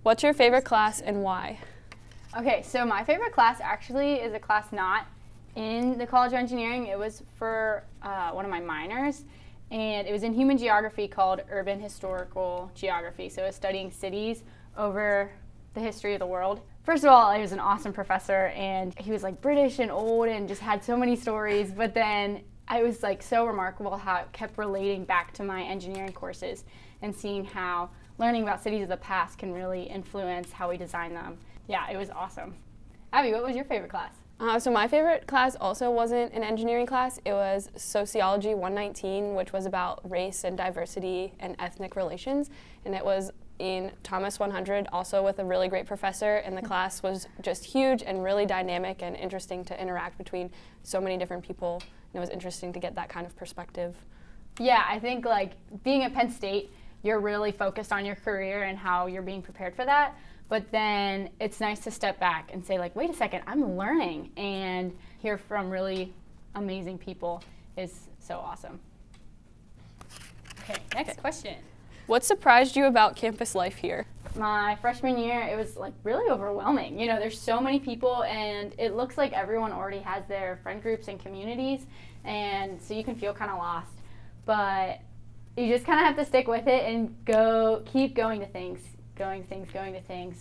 What's your favorite class and why? Okay, so my favorite class actually is a class not in the College of Engineering. It was for one of my minors, and it was in human geography called Urban Historical Geography. So it was studying cities over the history of the world. First of all, he was an awesome professor, and he was like British and old and just had so many stories, but then it was like so remarkable how it kept relating back to my engineering courses and seeing how learning about cities of the past can really influence how we design them. Yeah, it was awesome. Abby, what was your favorite class? So my favorite class also wasn't an engineering class. It was Sociology 119, which was about race and diversity and ethnic relations. And it was in Thomas 100, also with a really great professor. And the class was just huge and really dynamic and interesting to interact between so many different people. And it was interesting to get that kind of perspective. Yeah, I think like being at Penn State, you're really focused on your career and how you're being prepared for that. But then it's nice to step back and say like, wait a second, I'm learning, and hear from really amazing people is so awesome. Okay, next question. What surprised you about campus life here? My freshman year, it was like really overwhelming. You know, there's so many people, and it looks like everyone already has their friend groups and communities, and so you can feel kind of lost. But you just kind of have to stick with it and keep going to things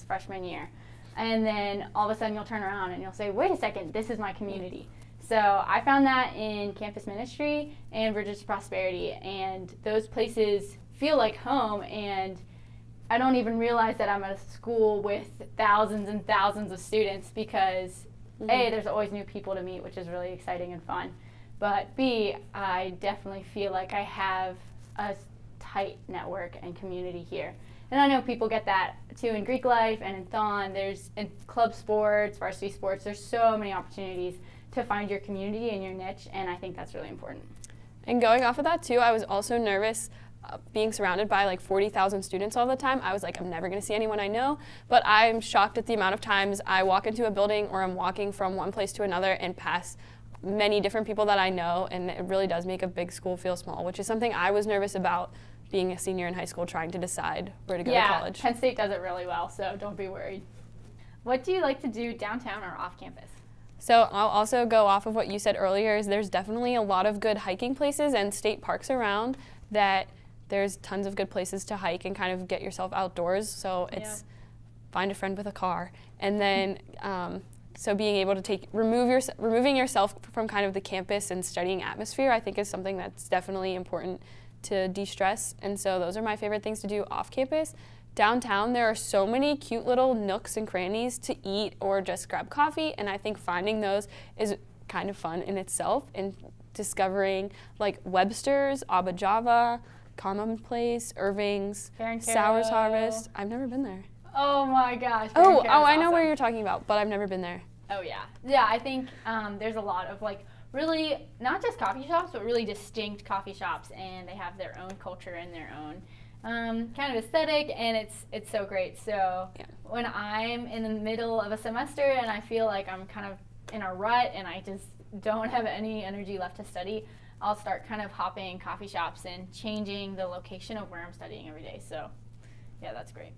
freshman year. And then all of a sudden you'll turn around and you'll say, wait a second, this is my community. So I found that in campus ministry and Bridges to Prosperity, and those places feel like home, and I don't even realize that I'm at a school with thousands and thousands of students because A, there's always new people to meet, which is really exciting and fun, but B, I definitely feel like I have a tight network and community here. And I know people get that too in Greek life and in Thon. There's in club sports, varsity sports, there's so many opportunities to find your community and your niche, and I think that's really important. And going off of that too, I was also nervous being surrounded by like 40,000 students all the time. I was like, I'm never gonna see anyone I know, but I'm shocked at the amount of times I walk into a building or I'm walking from one place to another and pass many different people that I know, and it really does make a big school feel small, which is something I was nervous about being a senior in high school, trying to decide where to go to college. Yeah, Penn State does it really well, so don't be worried. What do you like to do downtown or off campus? So I'll also go off of what you said earlier, is there's definitely a lot of good hiking places and state parks around that there's tons of good places to hike and kind of get yourself outdoors. So it's find a friend with a car. And then so being able to removing yourself from kind of the campus and studying atmosphere, I think is something that's definitely important to de-stress. And so those are my favorite things to do off campus. Downtown, there are so many cute little nooks and crannies to eat or just grab coffee, and I think finding those is kind of fun in itself, and discovering like Webster's, Abba Java, Commonplace, Irving's, Sours Harvest. I've never been there. Oh my gosh. Oh, I know where you're talking about, but I've never been there. Oh yeah. Yeah, I think there's a lot of like really not just coffee shops, but really distinct coffee shops, and they have their own culture and their own kind of aesthetic, and it's so great. So when I'm in the middle of a semester and I feel like I'm kind of in a rut and I just don't have any energy left to study, I'll start kind of hopping coffee shops and changing the location of where I'm studying every day. So yeah, that's great.